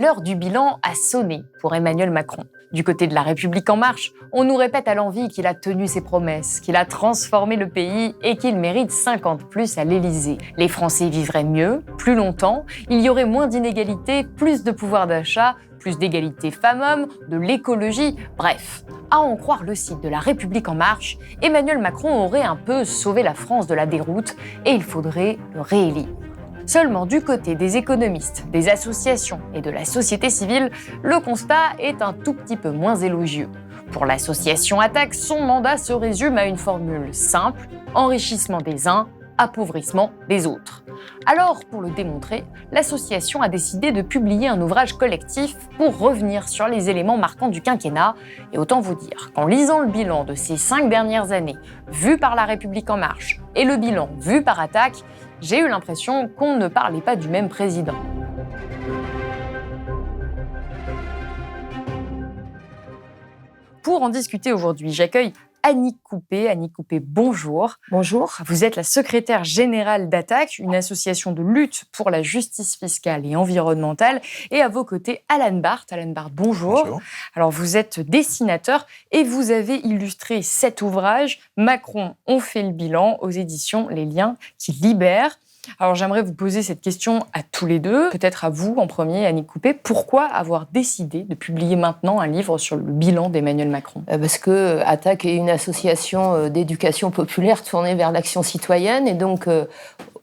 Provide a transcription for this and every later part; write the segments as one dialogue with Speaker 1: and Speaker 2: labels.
Speaker 1: L'heure du bilan a sonné pour Emmanuel Macron. Du côté de La République En Marche, on nous répète à l'envi qu'il a tenu ses promesses, qu'il a transformé le pays et qu'il mérite 50 plus à l'Élysée. Les Français vivraient mieux, plus longtemps, il y aurait moins d'inégalités, plus de pouvoir d'achat, plus d'égalité femmes-hommes, de l'écologie, bref. À en croire le site de La République En Marche, Emmanuel Macron aurait un peu sauvé la France de la déroute et il faudrait le réélire. Seulement du côté des économistes, des associations et de la société civile, le constat est un tout petit peu moins élogieux. Pour l'association Attac, son mandat se résume à une formule simple, enrichissement des uns, appauvrissement des autres. Alors, pour le démontrer, l'association a décidé de publier un ouvrage collectif pour revenir sur les éléments marquants du quinquennat. Et autant vous dire qu'en lisant le bilan de ces 5 dernières années, vu par La République En Marche, et le bilan vu par Attac, j'ai eu l'impression qu'on ne parlait pas du même président. Pour en discuter aujourd'hui, j'accueille Annick Coupet. Annick Coupet, bonjour.
Speaker 2: Bonjour.
Speaker 1: Vous êtes la secrétaire générale d'Attac, une association de lutte pour la justice fiscale et environnementale. Et à vos côtés, Alan Barth. Alan Barth, bonjour.
Speaker 3: Bonjour.
Speaker 1: Alors, vous êtes dessinateur et vous avez illustré cet ouvrage, Macron, on fait le bilan, aux éditions Les Liens qui libèrent. Alors, j'aimerais vous poser cette question à tous les deux, peut-être à vous en premier, Annick Coupet. Pourquoi avoir décidé de publier maintenant un livre sur le bilan d'Emmanuel Macron ?
Speaker 2: Parce que Attac est une association d'éducation populaire tournée vers l'action citoyenne. Et donc,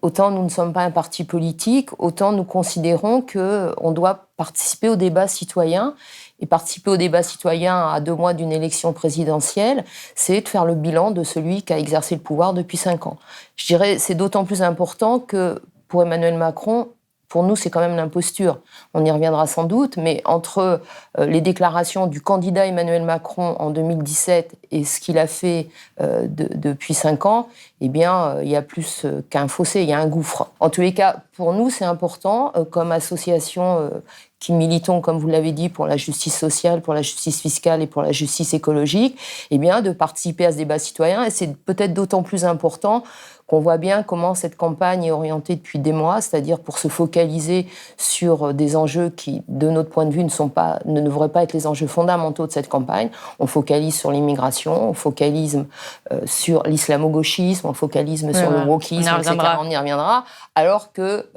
Speaker 2: autant nous ne sommes pas un parti politique, autant nous considérons qu'on doit participer au débat citoyen. Et participer au débat citoyen à 2 mois d'une élection présidentielle, c'est de faire le bilan de celui qui a exercé le pouvoir depuis 5 ans. Je dirais c'est d'autant plus important que pour Emmanuel Macron, pour nous, c'est quand même l'imposture. On y reviendra sans doute, mais entre les déclarations du candidat Emmanuel Macron en 2017 et ce qu'il a fait depuis 5 ans, eh bien, il y a plus qu'un fossé, il y a un gouffre. En tous les cas, pour nous, c'est important, comme association qui militons, comme vous l'avez dit, pour la justice sociale, pour la justice fiscale et pour la justice écologique, eh bien, de participer à ce débat citoyen. Et c'est peut-être d'autant plus important qu'on voit bien comment cette campagne est orientée depuis des mois, c'est-à-dire pour se focaliser sur des enjeux qui, de notre point de vue, ne devraient pas être les enjeux fondamentaux de cette campagne. On focalise sur l'immigration, on focalise sur l'islamo-gauchisme, on focalise sur le wokisme, etc. On y reviendra. Alors que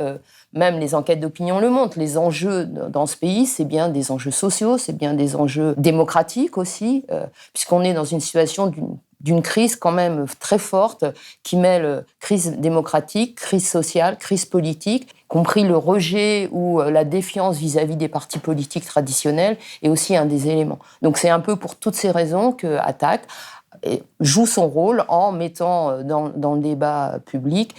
Speaker 2: même les enquêtes d'opinion le montrent, les enjeux dans ce pays, c'est bien des enjeux sociaux, c'est bien des enjeux démocratiques aussi, puisqu'on est dans une situation d'une crise quand même très forte qui mêle crise démocratique, crise sociale, crise politique, compris le rejet ou la défiance vis-à-vis des partis politiques traditionnels est aussi un des éléments. Donc c'est un peu pour toutes ces raisons que Attac joue son rôle en mettant dans le débat public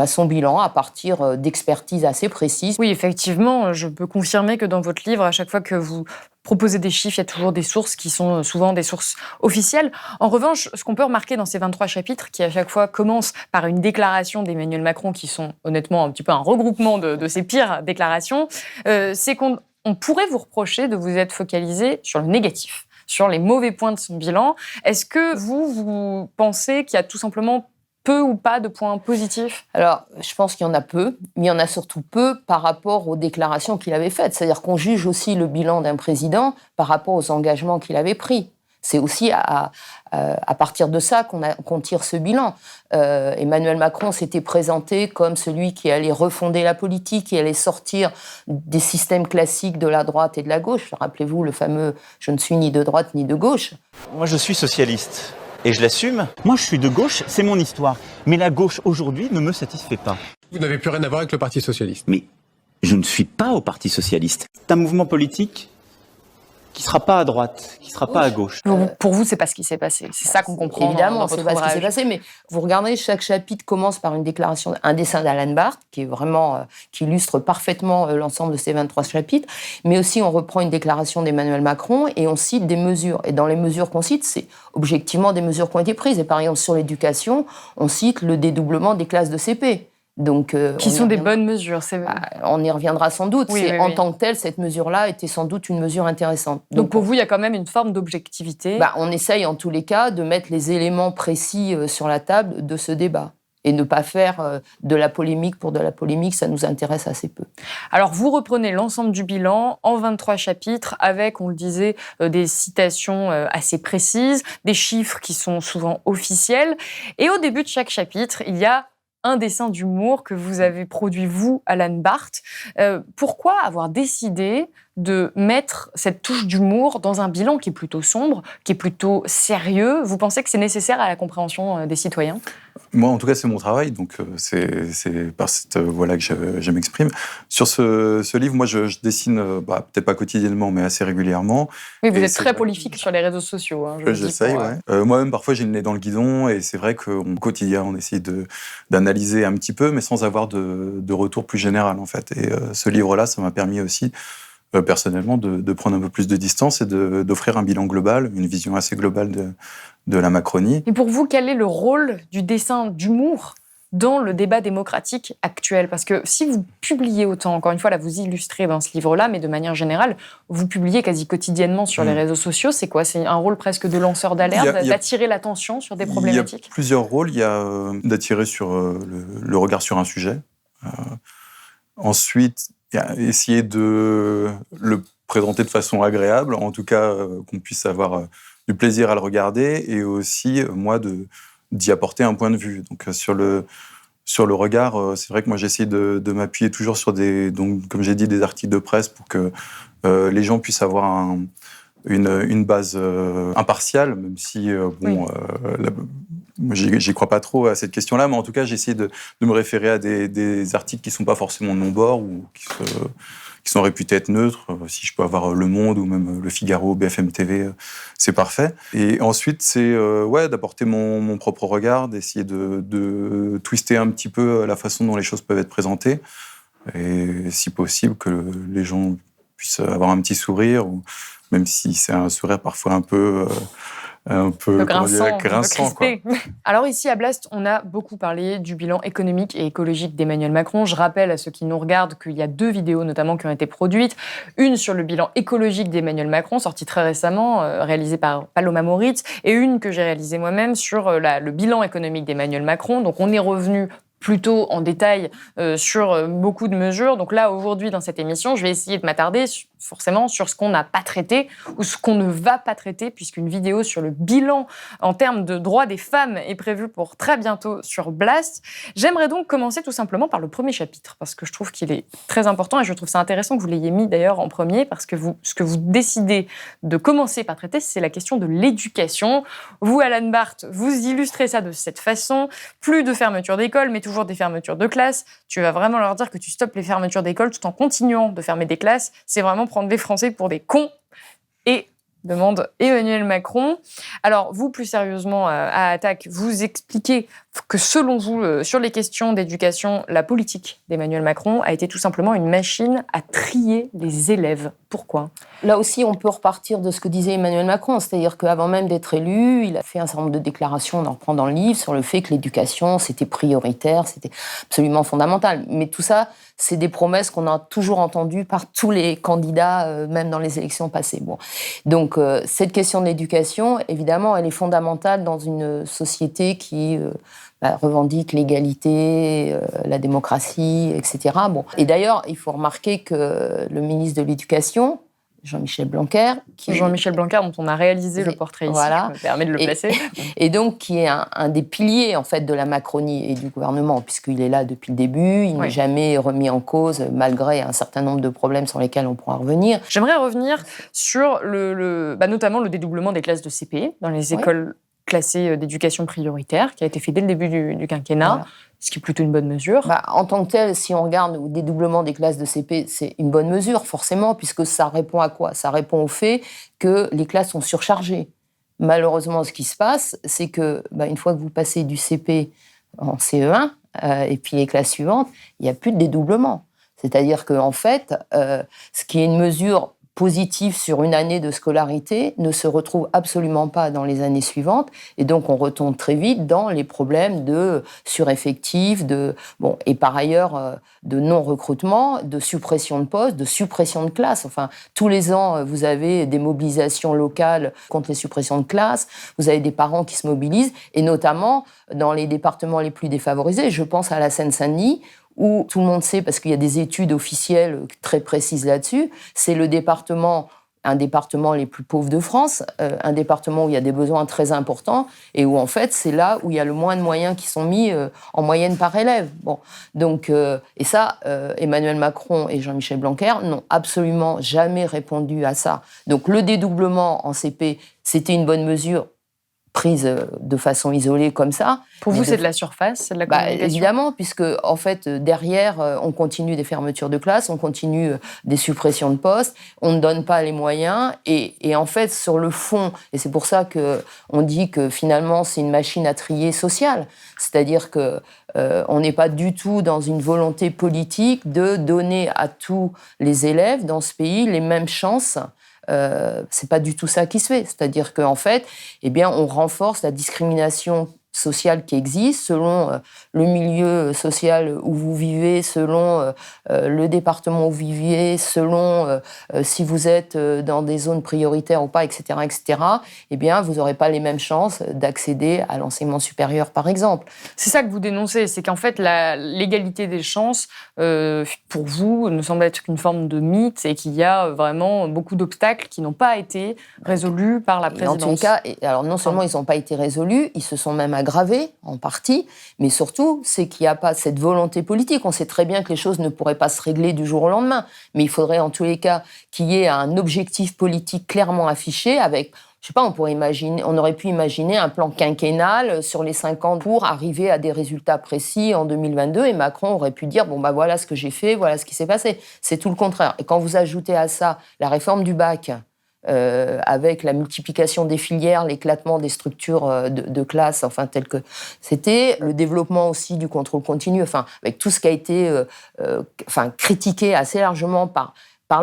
Speaker 2: son bilan à partir d'expertises assez précises.
Speaker 1: Oui, effectivement, je peux confirmer que dans votre livre, à chaque fois que vous proposez des chiffres, il y a toujours des sources qui sont souvent des sources officielles. En revanche, ce qu'on peut remarquer dans ces 23 chapitres, qui à chaque fois commencent par une déclaration d'Emmanuel Macron, qui sont honnêtement un petit peu un regroupement de ses pires déclarations, c'est qu'on pourrait vous reprocher de vous être focalisé sur le négatif, sur les mauvais points de son bilan. Est-ce que vous pensez qu'il y a tout simplement peu ou pas de points positifs ?
Speaker 2: Alors, je pense qu'il y en a peu, mais il y en a surtout peu par rapport aux déclarations qu'il avait faites. C'est-à-dire qu'on juge aussi le bilan d'un président par rapport aux engagements qu'il avait pris. C'est aussi à partir de ça qu'on tire ce bilan. Emmanuel Macron s'était présenté comme celui qui allait refonder la politique, qui allait sortir des systèmes classiques de la droite et de la gauche. Rappelez-vous le fameux « je ne suis ni de droite ni de gauche ».
Speaker 3: Moi, je suis socialiste et je l'assume.
Speaker 4: Moi, je suis de gauche, c'est mon histoire. Mais la gauche, aujourd'hui, ne me satisfait pas.
Speaker 5: Vous n'avez plus rien à voir avec le Parti socialiste.
Speaker 4: Mais je ne suis pas au Parti socialiste. C'est un mouvement politique qui ne sera pas à droite, qui ne sera pas à gauche.
Speaker 1: Pour vous, c'est pas ce qui s'est passé. C'est ça qu'on comprend.
Speaker 2: Évidemment,
Speaker 1: dans
Speaker 2: c'est
Speaker 1: votre
Speaker 2: pas ce qui
Speaker 1: ouvrage.
Speaker 2: s'est passé, mais vous regardez, chaque chapitre commence par une déclaration, un dessin d'Alan Barth, qui est vraiment, qui illustre parfaitement l'ensemble de ces 23 chapitres, mais aussi on reprend une déclaration d'Emmanuel Macron et on cite des mesures. Et dans les mesures qu'on cite, c'est objectivement des mesures qui ont été prises. Et par exemple, sur l'éducation, on cite le dédoublement des classes de CP. Donc,
Speaker 1: qui sont des bonnes mesures.
Speaker 2: On y reviendra sans doute.
Speaker 1: Oui,
Speaker 2: en tant que telle, cette mesure-là était sans doute une mesure intéressante.
Speaker 1: Donc pour vous, il y a quand même une forme d'objectivité.
Speaker 2: On essaye en tous les cas de mettre les éléments précis sur la table de ce débat. et ne pas faire de la polémique pour de la polémique, ça nous intéresse assez peu.
Speaker 1: Alors, vous reprenez l'ensemble du bilan en 23 chapitres avec, on le disait, des citations assez précises, des chiffres qui sont souvent officiels. Et au début de chaque chapitre, il y a un dessin d'humour que vous avez produit, vous, Alan Barth. Pourquoi avoir décidé de mettre cette touche d'humour dans un bilan qui est plutôt sombre, qui est plutôt sérieux? Vous pensez que c'est nécessaire à la compréhension des citoyens?
Speaker 6: Moi, en tout cas, c'est mon travail, donc c'est par cette voie-là que je m'exprime. Sur ce livre, moi, je dessine, peut-être pas quotidiennement, mais assez régulièrement.
Speaker 1: Oui, vous êtes très prolifique sur les réseaux sociaux. Hein,
Speaker 6: j'essaye, ouais. Moi-même, parfois, j'ai le nez dans le guidon, et c'est vrai qu'au quotidien, on essaie d'analyser un petit peu, mais sans avoir de retour plus général, en fait. Et ce livre-là, ça m'a permis aussi, personnellement, de prendre un peu plus de distance et d'offrir un bilan global, une vision assez globale de la Macronie.
Speaker 1: Et pour vous, quel est le rôle du dessin d'humour dans le débat démocratique actuel? Parce que si vous publiez autant, encore une fois, là, vous illustrez dans ce livre-là, mais de manière générale, vous publiez quasi quotidiennement sur les réseaux sociaux. C'est quoi? C'est un rôle presque de lanceur d'alerte, d'attirer l'attention sur des problématiques?
Speaker 6: Il y a plusieurs rôles. Il y a d'attirer sur le regard sur un sujet. Ensuite, il y a essayer de le présenter de façon agréable, en tout cas qu'on puisse avoir du plaisir à le regarder, et aussi, moi, d'y apporter un point de vue. Donc, sur le regard, c'est vrai que moi, j'essaie de m'appuyer toujours sur donc, comme j'ai dit, des articles de presse pour que les gens puissent avoir une base impartiale, même si, j'y crois pas trop à cette question-là, mais en tout cas, j'essaie de me référer à des articles qui sont pas forcément de mon bord ou qui sont réputés être neutres. Si je peux avoir Le Monde ou même Le Figaro, BFM TV, c'est parfait. Et ensuite, c'est d'apporter mon propre regard, d'essayer de twister un petit peu la façon dont les choses peuvent être présentées, et si possible que les gens puissent avoir un petit sourire, ou même si c'est un sourire parfois un peu grinçant, quoi.
Speaker 1: Alors ici, à Blast, on a beaucoup parlé du bilan économique et écologique d'Emmanuel Macron. Je rappelle à ceux qui nous regardent qu'il y a 2 vidéos notamment qui ont été produites. Une sur le bilan écologique d'Emmanuel Macron, sortie très récemment, réalisée par Paloma Moritz, et une que j'ai réalisée moi-même sur le bilan économique d'Emmanuel Macron. Donc on est revenu plutôt en détail sur beaucoup de mesures. Donc là, aujourd'hui, dans cette émission, je vais essayer de m'attarder forcément sur ce qu'on n'a pas traité ou ce qu'on ne va pas traiter, puisqu'une vidéo sur le bilan en termes de droits des femmes est prévue pour très bientôt sur Blast. J'aimerais donc commencer tout simplement par le premier chapitre, parce que je trouve qu'il est très important, et je trouve ça intéressant que vous l'ayez mis d'ailleurs en premier, parce que ce que vous décidez de commencer par traiter, c'est la question de l'éducation. Vous, Alan Barth, vous illustrez ça de cette façon. Plus de fermeture d'école, mais toujours des fermetures de classes. Tu vas vraiment leur dire que tu stoppes les fermetures d'école tout en continuant de fermer des classes. C'est vraiment prendre les Français pour des cons, et demande Emmanuel Macron. Alors, vous, plus sérieusement, à Attaque, vous expliquez que, selon vous, sur les questions d'éducation, la politique d'Emmanuel Macron a été tout simplement une machine à trier les élèves. Pourquoi ?
Speaker 2: Là aussi, on peut repartir de ce que disait Emmanuel Macron, c'est-à-dire qu'avant même d'être élu, il a fait un certain nombre de déclarations, on en reprend dans le livre, sur le fait que l'éducation, c'était prioritaire, c'était absolument fondamental. Mais tout ça, c'est des promesses qu'on a toujours entendues par tous les candidats, même dans les élections passées. Bon. Donc, cette question de l'éducation, évidemment, elle est fondamentale dans une société qui revendique l'égalité, la démocratie, etc. Bon. Et d'ailleurs, il faut remarquer que le ministre de l'Éducation, Jean-Michel Blanquer...
Speaker 1: Jean-Michel Blanquer, dont on a réalisé le portrait ici, voilà. Je me permets de le placer.
Speaker 2: Et donc, qui est un des piliers, en fait, de la Macronie et du gouvernement, puisqu'il est là depuis le début, il n'est jamais remis en cause, malgré un certain nombre de problèmes sur lesquels on pourra revenir.
Speaker 1: J'aimerais revenir sur notamment le dédoublement des classes de CP dans les écoles classées d'éducation prioritaire, qui a été fait dès le début du quinquennat. Voilà. Ce qui est plutôt une bonne mesure.
Speaker 2: En tant que tel, si on regarde le dédoublement des classes de CP, c'est une bonne mesure, forcément, puisque ça répond à quoi ? Ça répond au fait que les classes sont surchargées. Malheureusement, ce qui se passe, c'est que une fois que vous passez du CP en CE1, et puis les classes suivantes, il n'y a plus de dédoublement. C'est-à-dire qu'en fait, ce qui est une mesure positif sur une année de scolarité ne se retrouve absolument pas dans les années suivantes. Et donc, on retombe très vite dans les problèmes de sureffectif, et par ailleurs, de non-recrutement, de suppression de postes, de suppression de classes. Enfin, tous les ans, vous avez des mobilisations locales contre les suppressions de classes. Vous avez des parents qui se mobilisent, et notamment dans les départements les plus défavorisés. Je pense à la Seine-Saint-Denis, où tout le monde sait, parce qu'il y a des études officielles très précises là-dessus, c'est un département les plus pauvres de France, un département où il y a des besoins très importants et où, en fait, c'est là où il y a le moins de moyens qui sont mis en moyenne par élève. Bon. Donc, et ça, Emmanuel Macron et Jean-Michel Blanquer n'ont absolument jamais répondu à ça. Donc, le dédoublement en CP, c'était une bonne mesure prise de façon isolée comme ça.
Speaker 1: Pour vous, c'est de la surface, c'est de la communication?
Speaker 2: Évidemment, puisque en fait, derrière, on continue des fermetures de classes, on continue des suppressions de postes, on ne donne pas les moyens, et en fait, sur le fond, et c'est pour ça qu'on dit que finalement, c'est une machine à trier sociale, c'est-à-dire que on n'est pas du tout dans une volonté politique de donner à tous les élèves dans ce pays les mêmes chances. C'est pas du tout ça qui se fait. C'est-à-dire qu'en fait, on renforce la discrimination sociale qui existe selon le milieu social où vous vivez, selon le département où vous vivez, selon si vous êtes dans des zones prioritaires ou pas, etc., etc. Vous n'aurez pas les mêmes chances d'accéder à l'enseignement supérieur, par exemple.
Speaker 1: C'est ça que vous dénoncez, c'est qu'en fait, l'égalité des chances, pour vous, ne semble être qu'une forme de mythe et qu'il y a vraiment beaucoup d'obstacles qui n'ont pas été résolus par la présidence.
Speaker 2: En tous les cas, alors non seulement ils n'ont pas été résolus, ils se sont même aggravés en partie, mais surtout, c'est qu'il n'y a pas cette volonté politique. On sait très bien que les choses ne pourraient pas se régler du jour au lendemain, mais il faudrait en tous les cas qu'il y ait un objectif politique clairement affiché avec... Je sais pas, on aurait pu imaginer un plan quinquennal sur les 5 ans pour arriver à des résultats précis en 2022, et Macron aurait pu dire, voilà ce que j'ai fait, voilà ce qui s'est passé. C'est tout le contraire. Et quand vous ajoutez à ça la réforme du bac, avec la multiplication des filières, l'éclatement des structures de classe, tel que c'était, le développement aussi du contrôle continu, avec tout ce qui a été critiqué assez largement par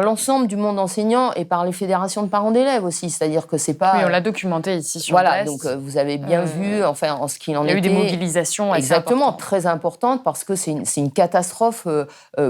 Speaker 2: l'ensemble du monde enseignant et par les fédérations de parents d'élèves aussi. C'est-à-dire que c'est pas...
Speaker 1: Oui, on l'a documenté ici sur
Speaker 2: Voilà,
Speaker 1: Brest.
Speaker 2: donc vous avez bien vu, en ce qu'il en était...
Speaker 1: Il y a eu des mobilisations assez
Speaker 2: exactement,
Speaker 1: importantes.
Speaker 2: très importantes, parce que c'est une catastrophe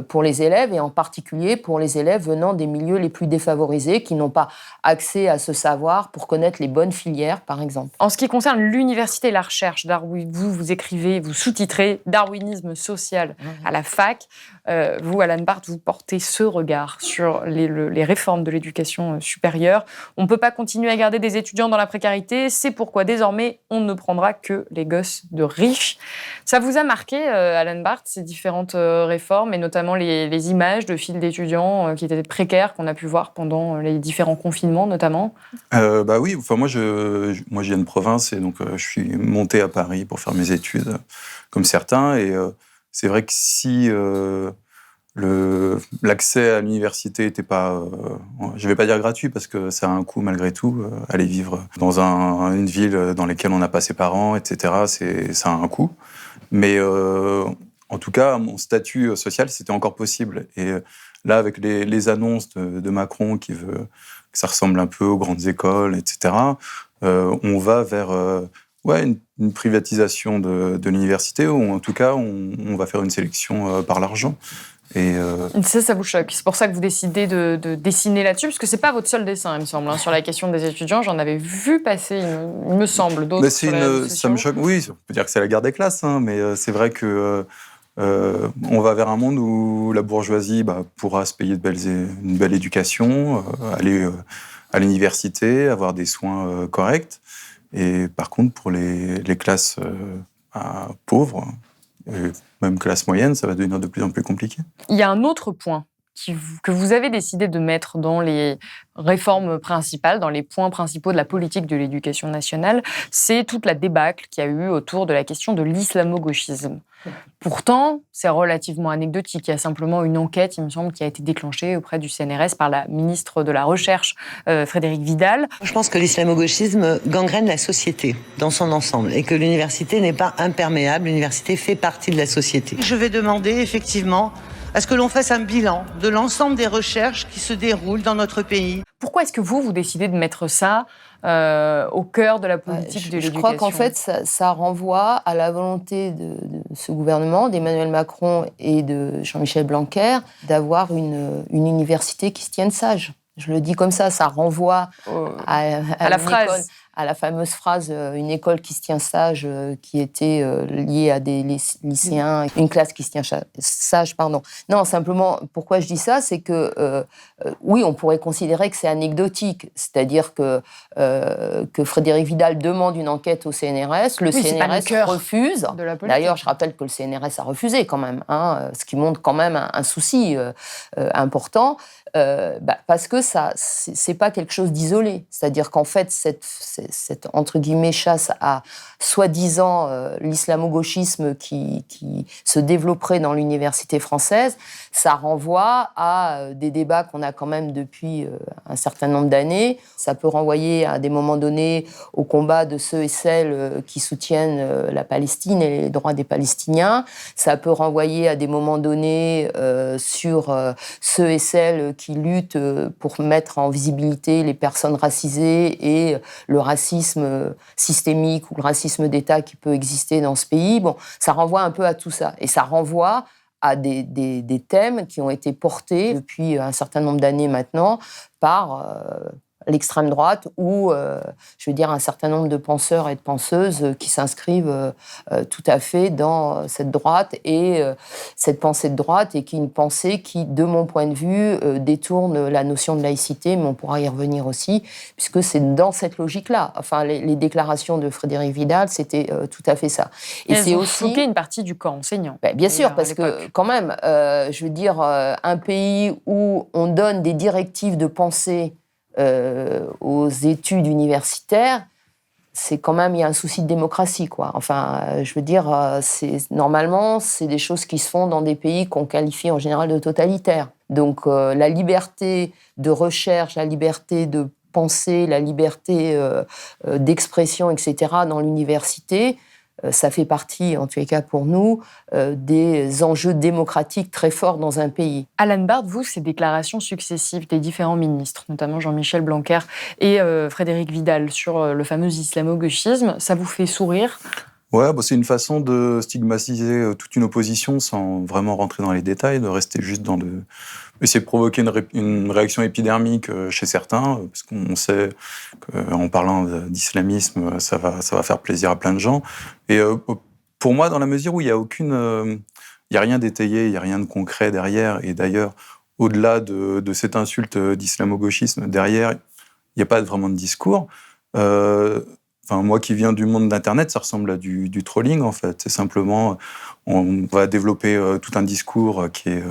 Speaker 2: pour les élèves, et en particulier pour les élèves venant des milieux les plus défavorisés, qui n'ont pas accès à ce savoir pour connaître les bonnes filières, par exemple.
Speaker 1: En ce qui concerne l'université et la recherche, vous écrivez, vous sous-titrez « Darwinisme social » à la fac. Vous, Alan Barth, vous portez ce regard sur les réformes de l'éducation supérieure. On ne peut pas continuer à garder des étudiants dans la précarité, c'est pourquoi désormais on ne prendra que les gosses de riches. Ça vous a marqué, Alan Barth, ces différentes réformes, et notamment les images de files d'étudiants qui étaient précaires, qu'on a pu voir pendant les différents confinements notamment?
Speaker 6: Oui, moi je viens de province, et donc je suis monté à Paris pour faire mes études, comme certains, et c'est vrai que si... l'accès à l'université n'était pas, je ne vais pas dire gratuit, parce que ça a un coût malgré tout. Aller vivre dans une ville dans laquelle on n'a pas ses parents, etc., ça a un coût. Mais en tout cas, mon statut social, c'était encore possible. Et là, avec les annonces de Macron qui veut que ça ressemble un peu aux grandes écoles, etc., on va vers... une privatisation de l'université, ou en tout cas, on va faire une sélection par l'argent. Et
Speaker 1: Ça vous choque. C'est pour ça que vous décidez de dessiner là-dessus, parce que c'est pas votre seul dessin, il me semble, sur la question des étudiants. J'en avais vu passer, il me semble, d'autres.
Speaker 6: Ça me choque. Oui, on peut dire que c'est la guerre des classes, mais c'est vrai que on va vers un monde où la bourgeoisie pourra se payer une belle éducation, aller à l'université, avoir des soins corrects. Et par contre, pour les classes pauvres, et même classe moyenne, ça va devenir de plus en plus compliqué.
Speaker 1: Il y a un autre point que vous avez décidé de mettre dans les réformes principales, dans les points principaux de la politique de l'éducation nationale, c'est toute la débâcle qu'il y a eu autour de la question de l'islamo-gauchisme. Pourtant, c'est relativement anecdotique. Il y a simplement une enquête, il me semble, qui a été déclenchée auprès du CNRS par la ministre de la Recherche, Frédérique Vidal.
Speaker 7: Je pense que l'islamo-gauchisme gangrène la société dans son ensemble, et que l'université n'est pas imperméable. L'université fait partie de la société. Je vais demander effectivement à ce que l'on fasse un bilan de l'ensemble des recherches qui se déroulent dans notre pays.
Speaker 1: Pourquoi est-ce que vous décidez de mettre ça au cœur de la politique de l'éducation ?
Speaker 2: Je crois qu'en fait, ça renvoie à la volonté de ce gouvernement, d'Emmanuel Macron et de Jean-Michel Blanquer, d'avoir une université qui se tienne sage. Je le dis comme ça renvoie à
Speaker 1: la phrase.
Speaker 2: École, à la fameuse phrase « une école qui se tient sage » qui était liée à des lycéens, une classe qui se tient sage, pardon. Non, simplement, pourquoi je dis ça, c'est que, oui, on pourrait considérer que c'est anecdotique, c'est-à-dire que Frédérique Vidal demande une enquête au CNRS, le CNRS refuse. D'ailleurs, je rappelle que le CNRS a refusé quand même, ce qui montre quand même un souci important. Parce que ça, c'est pas quelque chose d'isolé. C'est-à-dire qu'en fait, cette entre guillemets chasse à soi-disant l'islamo-gauchisme qui se développerait dans l'université française, ça renvoie à des débats qu'on a quand même depuis un certain nombre d'années. Ça peut renvoyer à des moments donnés au combat de ceux et celles qui soutiennent la Palestine et les droits des Palestiniens. Ça peut renvoyer à des moments donnés sur ceux et celles qui luttent pour mettre en visibilité les personnes racisées et le racisme systémique ou le racisme d'État qui peut exister dans ce pays. Bon, ça renvoie un peu à tout ça. Et ça renvoie à des thèmes qui ont été portés depuis un certain nombre d'années maintenant par l'extrême droite ou, je veux dire, un certain nombre de penseurs et de penseuses qui s'inscrivent tout à fait dans cette droite et cette pensée de droite et qui est une pensée qui, de mon point de vue, détourne la notion de laïcité, mais on pourra y revenir aussi, puisque c'est dans cette logique-là. Enfin, les déclarations de Frédérique Vidal, c'était tout à fait ça.
Speaker 1: Et c'est aussi choqué une partie du corps enseignant.
Speaker 2: Bien sûr, parce que quand même, je veux dire, un pays où on donne des directives de pensée aux études universitaires, c'est quand même, il y a un souci de démocratie, quoi. Enfin, je veux dire, normalement, c'est des choses qui se font dans des pays qu'on qualifie en général de totalitaires. Donc, la liberté de recherche, la liberté de penser, la liberté d'expression, etc., dans l'université, ça fait partie, en tous les cas pour nous, des enjeux démocratiques très forts dans un pays.
Speaker 1: Alan Bard, vous, ces déclarations successives des différents ministres, notamment Jean-Michel Blanquer et Frédérique Vidal, sur le fameux islamo-gauchisme, ça vous fait sourire ?
Speaker 6: Ouais, c'est une façon de stigmatiser toute une opposition sans vraiment rentrer dans les détails, de rester juste dans essayer de provoquer une réaction épidermique chez certains, parce qu'on sait qu'en parlant d'islamisme, ça va faire plaisir à plein de gens. Et pour moi, dans la mesure où il y a rien d'étayé, il y a rien de concret derrière, et d'ailleurs, au-delà de cette insulte d'islamo-gauchisme, derrière, il n'y a pas vraiment de discours. Moi qui viens du monde d'Internet, ça ressemble à du trolling, en fait. C'est simplement, on va développer tout un discours qui est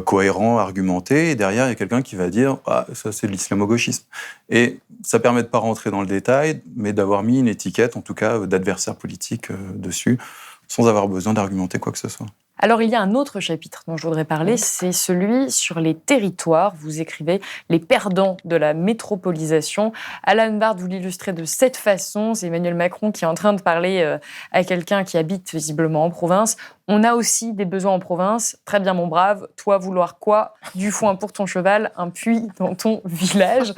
Speaker 6: cohérent, argumenté, et derrière, il y a quelqu'un qui va dire « Ah, ça, c'est de l'islamo-gauchisme ». Et ça permet de ne pas rentrer dans le détail, mais d'avoir mis une étiquette, en tout cas, d'adversaire politique dessus, sans avoir besoin d'argumenter quoi que ce soit.
Speaker 1: Alors, il y a un autre chapitre dont je voudrais parler, c'est celui sur les territoires. Vous écrivez « Les perdants de la métropolisation ». Alan Bard, vous l'illustrez de cette façon. C'est Emmanuel Macron qui est en train de parler à quelqu'un qui habite visiblement en province. On a aussi des besoins en province. Très bien, mon brave. Toi, vouloir quoi ? Du foin pour ton cheval, un puits dans ton village.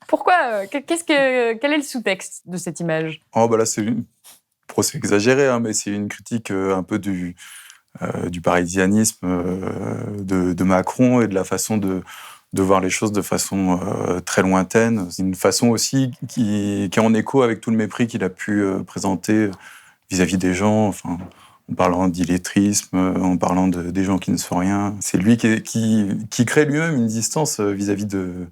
Speaker 1: Pourquoi ? Quel est le sous-texte de cette image ?
Speaker 6: Là, c'est exagéré, mais c'est une critique un peu du parisianisme de Macron et de la façon de voir les choses de façon très lointaine. C'est une façon aussi qui est en écho avec tout le mépris qu'il a pu présenter vis-à-vis des gens, en parlant d'illettrisme, en parlant des gens qui ne sont rien. C'est lui qui crée lui-même une distance vis-à-vis de...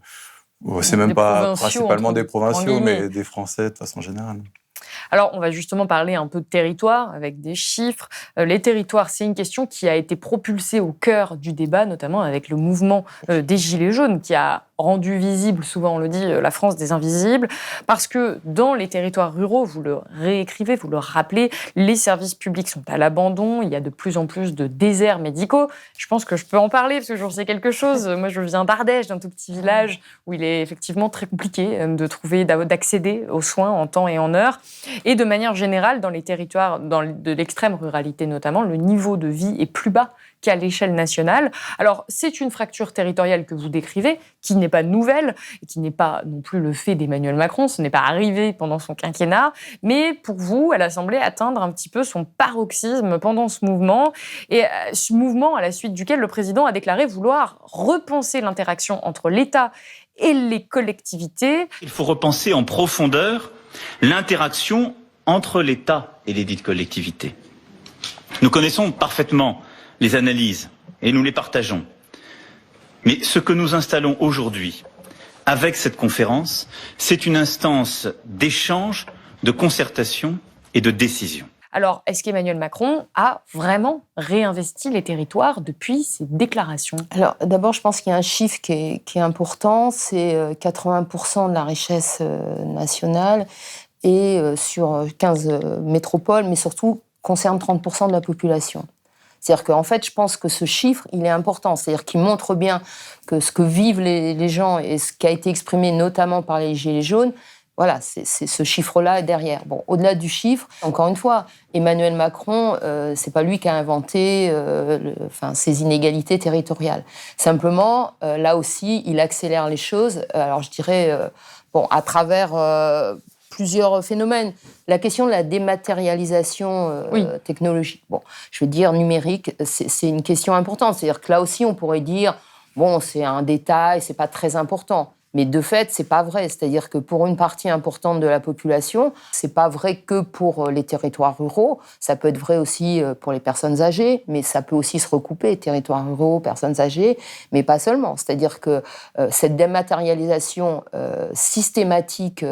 Speaker 6: c'est même pas principalement des provinciaux, mais des Français de façon générale.
Speaker 1: Alors, on va justement parler un peu de territoire, avec des chiffres. Les territoires, c'est une question qui a été propulsée au cœur du débat, notamment avec le mouvement des Gilets jaunes, qui a rendu visible, souvent on le dit, la France des invisibles, parce que dans les territoires ruraux, vous le réécrivez, vous le rappelez, les services publics sont à l'abandon, il y a de plus en plus de déserts médicaux. Je pense que je peux en parler, parce que j'en sais quelque chose. Moi, je viens d'Ardèche, d'un tout petit village, où il est effectivement très compliqué d'accéder aux soins en temps et en heure. Et de manière générale, dans les territoires de l'extrême ruralité notamment, le niveau de vie est plus bas qu'à l'échelle nationale. Alors, c'est une fracture territoriale que vous décrivez, qui n'est pas nouvelle, et qui n'est pas non plus le fait d'Emmanuel Macron, ce n'est pas arrivé pendant son quinquennat, mais pour vous, elle a semblé atteindre un petit peu son paroxysme pendant ce mouvement, et ce mouvement à la suite duquel le président a déclaré vouloir repenser l'interaction entre l'État et les collectivités.
Speaker 4: Il faut repenser en profondeur l'interaction entre l'État et les dites collectivités. Nous connaissons parfaitement les analyses et nous les partageons. Mais ce que nous installons aujourd'hui avec cette conférence, c'est une instance d'échange, de concertation et de décision.
Speaker 1: Alors, est-ce qu'Emmanuel Macron a vraiment réinvesti les territoires depuis ses déclarations ?
Speaker 2: Alors, d'abord, je pense qu'il y a un chiffre qui est important, c'est 80% de la richesse nationale et sur 15 métropoles, mais surtout concerne 30% de la population. C'est-à-dire qu'en fait, je pense que ce chiffre, il est important. C'est-à-dire qu'il montre bien que ce que vivent les gens et ce qui a été exprimé notamment par les Gilets jaunes, voilà, c'est ce chiffre-là derrière. Bon, au-delà du chiffre, encore une fois, Emmanuel Macron, c'est pas lui qui a inventé ces inégalités territoriales. Simplement, là aussi, il accélère les choses. Alors, je dirais, à travers plusieurs phénomènes. La question de la dématérialisation technologique, je veux dire numérique, c'est une question importante. C'est-à-dire que là aussi, on pourrait dire, c'est un détail, c'est pas très important. Mais de fait, c'est pas vrai. C'est-à-dire que pour une partie importante de la population, c'est pas vrai que pour les territoires ruraux. Ça peut être vrai aussi pour les personnes âgées, mais ça peut aussi se recouper, territoires ruraux, personnes âgées, mais pas seulement. C'est-à-dire que cette dématérialisation systématique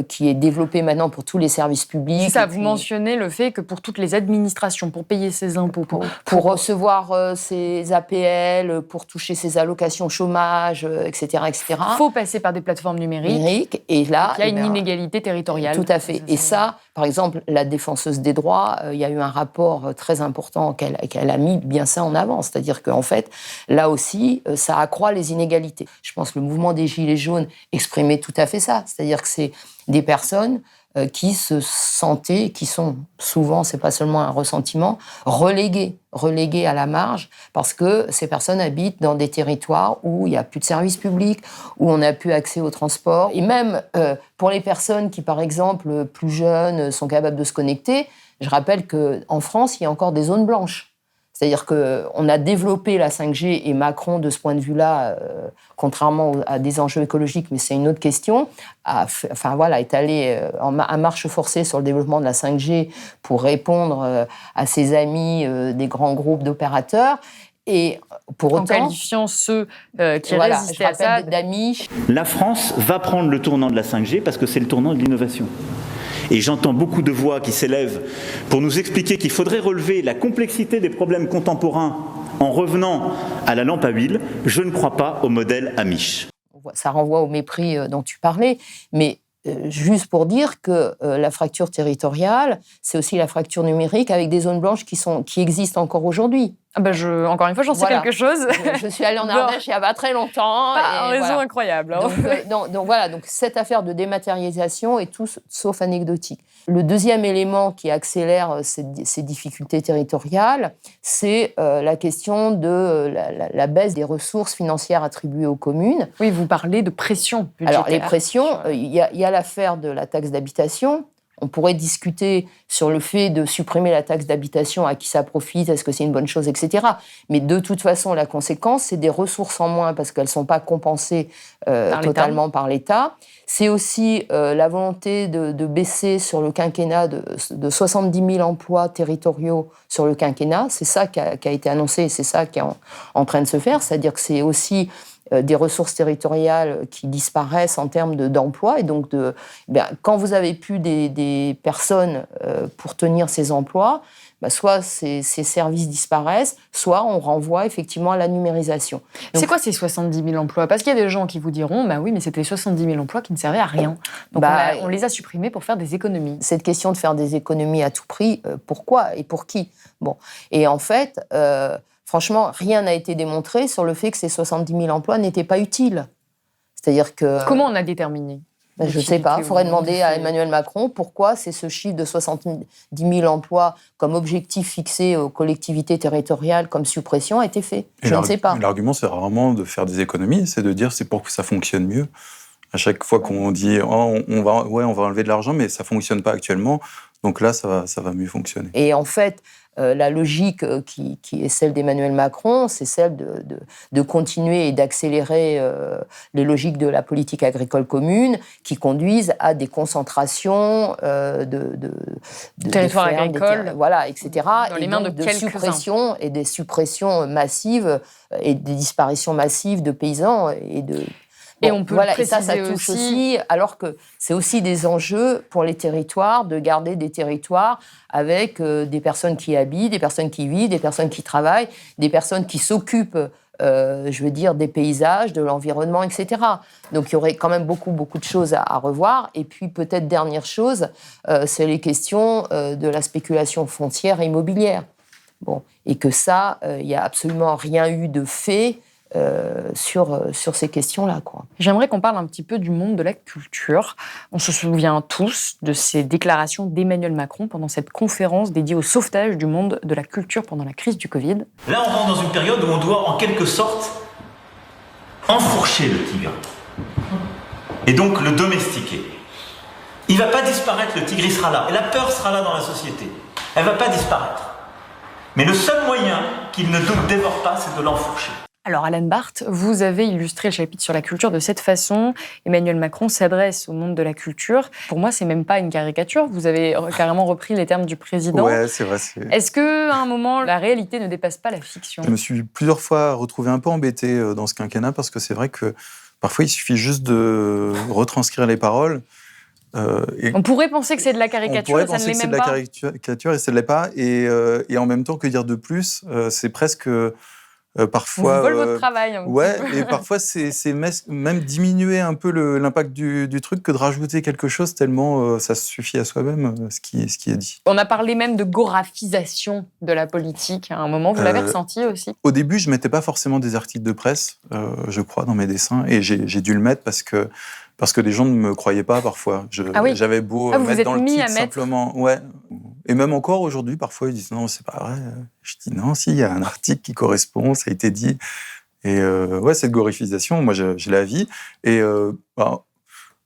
Speaker 2: qui est développée maintenant pour tous les services publics.
Speaker 1: C'est ça, vous mentionnez le fait que pour toutes les administrations, pour payer ses impôts,
Speaker 2: pour recevoir ses APL, pour toucher ses allocations chômage, etc., etc.
Speaker 1: Il faut passer par des plateformes numériques.
Speaker 2: Et là,
Speaker 1: il y a une inégalité territoriale.
Speaker 2: Tout à fait. Et ça, par exemple, la défenseuse des droits, il y a eu un rapport très important qu'elle a mis bien ça en avant. C'est-à-dire qu'en fait, là aussi, ça accroît les inégalités. Je pense que le mouvement des Gilets jaunes exprimait tout à fait ça. C'est-à-dire que c'est des personnes qui se sentaient, qui sont souvent, c'est pas seulement un ressentiment, reléguées à la marge, parce que ces personnes habitent dans des territoires où il n'y a plus de services publics, où on n'a plus accès au transport. Et même pour les personnes qui, par exemple, plus jeunes, sont capables de se connecter, je rappelle qu'en France, il y a encore des zones blanches. C'est-à-dire qu'on a développé la 5G et Macron, de ce point de vue-là, contrairement à des enjeux écologiques, mais c'est une autre question, est allé à marche forcée sur le développement de la 5G pour répondre à ses amis des grands groupes d'opérateurs. Et pour autant,
Speaker 1: en qualifiant ceux qui résistaient à ça
Speaker 2: d'amis.
Speaker 4: La France va prendre le tournant de la 5G parce que c'est le tournant de l'innovation. Et j'entends beaucoup de voix qui s'élèvent pour nous expliquer qu'il faudrait relever la complexité des problèmes contemporains en revenant à la lampe à huile. Je ne crois pas au modèle Amish.
Speaker 2: Ça renvoie au mépris dont tu parlais, mais juste pour dire que la fracture territoriale, c'est aussi la fracture numérique avec des zones blanches qui existent encore aujourd'hui.
Speaker 1: Encore une fois, j'en sais quelque chose.
Speaker 2: Je suis allée en Ardèche il n'y a pas très longtemps.
Speaker 1: Un réseau incroyable. Hein.
Speaker 2: Donc cette affaire de dématérialisation est tout sauf anecdotique. Le deuxième élément qui accélère ces difficultés territoriales, c'est la question de la baisse des ressources financières attribuées aux communes.
Speaker 1: Oui, vous parlez de pression budgétaire.
Speaker 2: Alors les pressions, il y a l'affaire de la taxe d'habitation. On pourrait discuter sur le fait de supprimer la taxe d'habitation, à qui ça profite, est-ce que c'est une bonne chose, etc. Mais de toute façon, la conséquence, c'est des ressources en moins parce qu'elles ne sont pas compensées totalement par l'État. C'est aussi la volonté de baisser sur le quinquennat de 70 000 emplois territoriaux sur le quinquennat. C'est ça qui a été annoncé et c'est ça qui est en train de se faire. C'est-à-dire que c'est aussi des ressources territoriales qui disparaissent en termes d'emploi. Et donc, quand vous avez plus des personnes pour tenir ces emplois, soit ces services disparaissent, soit on renvoie effectivement à la numérisation. Donc,
Speaker 1: c'est quoi ces 70 000 emplois ? Parce qu'il y a des gens qui vous diront, oui, mais c'était 70 000 emplois qui ne servaient à rien. Donc on les a supprimés pour faire des économies.
Speaker 2: Cette question de faire des économies à tout prix, pourquoi et pour qui ? Et en fait, franchement, rien n'a été démontré sur le fait que ces 70 000 emplois n'étaient pas utiles. C'est-à-dire que...
Speaker 1: Comment on a déterminé ?
Speaker 2: Je ne sais pas. Il faudrait demander à Emmanuel Macron pourquoi c'est ce chiffre de 70 000 emplois comme objectif fixé aux collectivités territoriales comme suppression a été fait. Je ne sais pas.
Speaker 6: L'argument, c'est rarement de faire des économies, c'est de dire c'est pour que ça fonctionne mieux. À chaque fois qu'on dit on va enlever de l'argent, mais ça ne fonctionne pas actuellement, donc là, ça va mieux fonctionner.
Speaker 2: Et en fait, la logique qui est celle d'Emmanuel Macron, c'est celle de continuer et d'accélérer les logiques de la politique agricole commune qui conduisent à des concentrations de
Speaker 1: territoires
Speaker 2: agricoles, etc.
Speaker 1: Dans les mains de
Speaker 2: suppression et des suppressions massives et des disparitions massives de paysans et de...
Speaker 1: Et on peut préciser
Speaker 2: ça touche aussi, alors que c'est aussi des enjeux pour les territoires, de garder des territoires avec des personnes qui habitent, des personnes qui vivent, des personnes qui travaillent, des personnes qui s'occupent, des paysages, de l'environnement, etc. Donc il y aurait quand même beaucoup de choses à revoir. Et puis peut-être dernière chose, c'est les questions de la spéculation foncière et immobilière. Et que ça, il n'y a absolument rien eu de fait sur ces questions-là, quoi.
Speaker 1: J'aimerais qu'on parle un petit peu du monde de la culture. On se souvient tous de ces déclarations d'Emmanuel Macron pendant cette conférence dédiée au sauvetage du monde de la culture pendant la crise du Covid.
Speaker 4: Là, on rentre dans une période où on doit, en quelque sorte, enfourcher le tigre. Et donc le domestiquer. Il ne va pas disparaître, le tigre, il sera là. Et la peur sera là dans la société. Elle ne va pas disparaître. Mais le seul moyen qu'il ne nous dévore pas, c'est de l'enfourcher.
Speaker 1: Alors, Alan Barth, vous avez illustré le chapitre sur la culture de cette façon. Emmanuel Macron s'adresse au monde de la culture. Pour moi, c'est même pas une caricature. Vous avez carrément repris les termes du président.
Speaker 6: Ouais, c'est vrai.
Speaker 1: Est-ce qu'à un moment, la réalité ne dépasse pas la fiction ?
Speaker 6: Je me suis plusieurs fois retrouvé un peu embêté dans ce quinquennat parce que c'est vrai que parfois, il suffit juste de retranscrire les paroles.
Speaker 1: On pourrait penser que c'est de la caricature et ça ne l'est même pas.
Speaker 6: On pourrait penser que c'est de la caricature et ça ne l'est pas. Et en même temps, que dire de plus ? C'est presque... parfois,
Speaker 1: on vole votre travail.
Speaker 6: Et parfois c'est même diminuer un peu l'impact du truc que de rajouter quelque chose tellement ça suffit à soi-même ce qui est dit.
Speaker 1: On a parlé même de gorafisation de la politique à un moment. Vous l'avez ressenti aussi ?
Speaker 6: Au début, je mettais pas forcément des articles de presse, je crois, dans mes dessins, et j'ai dû le mettre parce que les gens ne me croyaient pas parfois. J'avais beau mettre dans le titre simplement. Ouais. Et même encore aujourd'hui, parfois, ils disent non, c'est pas vrai. Je dis non, si, il y a un article qui correspond, ça a été dit. Et cette glorifisation, moi, je la vis. Et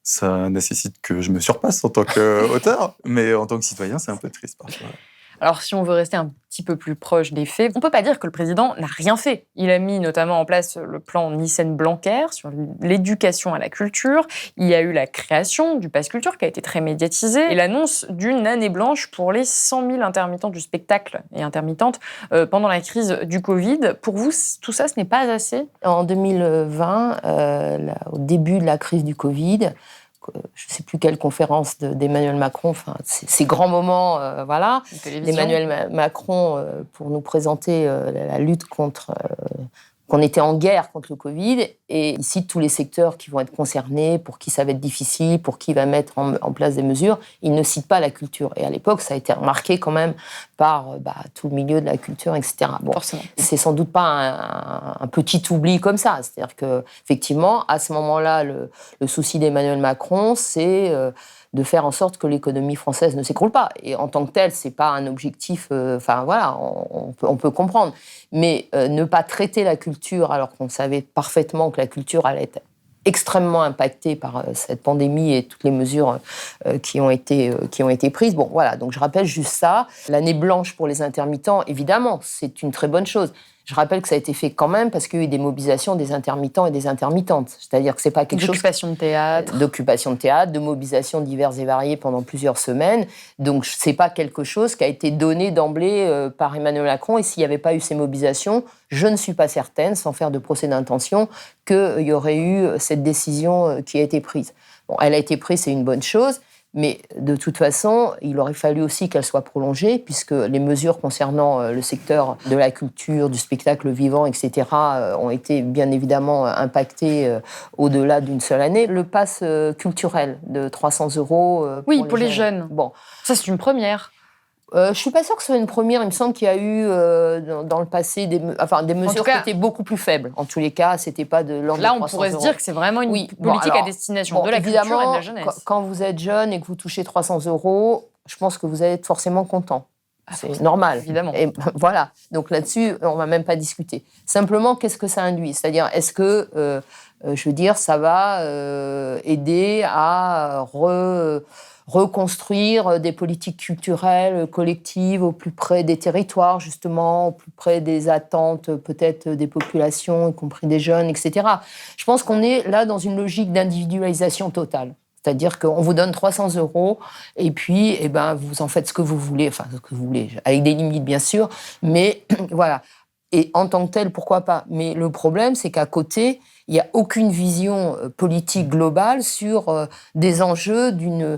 Speaker 6: ça nécessite que je me surpasse en tant qu'auteur, mais en tant que citoyen, c'est un peu triste parfois.
Speaker 1: Alors, si on veut rester un petit peu plus proche des faits, on ne peut pas dire que le président n'a rien fait. Il a mis notamment en place le plan Nyssen-Blanquer sur l'éducation à la culture. Il y a eu la création du Pass Culture qui a été très médiatisé et l'annonce d'une année blanche pour les 100 000 intermittents du spectacle et intermittentes pendant la crise du Covid. Pour vous, tout ça, ce n'est pas assez ?
Speaker 2: En 2020, au début de la crise du Covid, je ne sais plus quelle conférence d'Emmanuel Macron, enfin, ces grands moments, d'Emmanuel Macron pour nous présenter la lutte contre... qu'on était en guerre contre le Covid, et il cite tous les secteurs qui vont être concernés, pour qui ça va être difficile, pour qui va mettre en place des mesures. Il ne cite pas la culture. Et à l'époque, ça a été remarqué quand même par tout le milieu de la culture, etc. Bon,
Speaker 1: forcément.
Speaker 2: C'est sans doute pas un petit oubli comme ça. C'est-à-dire qu'effectivement, à ce moment-là, le souci d'Emmanuel Macron, c'est... de faire en sorte que l'économie française ne s'écroule pas. Et en tant que tel, c'est pas un objectif... on peut comprendre. Mais ne pas traiter la culture alors qu'on savait parfaitement que la culture allait être extrêmement impactée par cette pandémie et toutes les mesures qui ont été prises. Bon, voilà, donc je rappelle juste ça. L'année blanche pour les intermittents, évidemment, c'est une très bonne chose. Je rappelle que ça a été fait quand même parce qu'il y a eu des mobilisations des intermittents et des intermittentes. C'est-à-dire que c'est pas quelque chose...
Speaker 1: D'occupation de théâtre.
Speaker 2: D'occupation de théâtre, de mobilisations diverses et variées pendant plusieurs semaines. Donc, c'est pas quelque chose qui a été donné d'emblée par Emmanuel Macron. Et s'il n'y avait pas eu ces mobilisations, je ne suis pas certaine, sans faire de procès d'intention, qu'il y aurait eu cette décision qui a été prise. Bon, elle a été prise, c'est une bonne chose. Mais de toute façon, il aurait fallu aussi qu'elle soit prolongée, puisque les mesures concernant le secteur de la culture, du spectacle vivant, etc., ont été bien évidemment impactées au-delà d'une seule année. Le pass culturel de 300 €
Speaker 1: pour les jeunes.
Speaker 2: Bon.
Speaker 1: Ça, c'est une première.
Speaker 2: Je suis pas sûre que ce soit une première. Il me semble qu'il y a eu dans le passé des mesures qui étaient beaucoup plus faibles. En tous les cas, c'était pas de l'ordre de 300 €.
Speaker 1: Là, on pourrait se dire que c'est vraiment une politique à destination de la culture et de la jeunesse.
Speaker 2: Quand vous êtes jeune et que vous touchez 300 €, je pense que vous allez être forcément content. C'est normal.
Speaker 1: Évidemment.
Speaker 2: Et voilà. Donc là-dessus, on va même pas discuter. Simplement, qu'est-ce que ça induit ? C'est-à-dire, est-ce que, je veux dire, ça va aider à reconstruire des politiques culturelles collectives au plus près des territoires, justement, au plus près des attentes peut-être des populations, y compris des jeunes, etc. Je pense qu'on est là dans une logique d'individualisation totale. C'est-à-dire qu'on vous donne 300 € et puis vous en faites ce que vous voulez, enfin ce que vous voulez, avec des limites bien sûr, mais voilà. Et en tant que tel, pourquoi pas ? Mais le problème, c'est qu'à côté, il n'y a aucune vision politique globale sur des enjeux d'une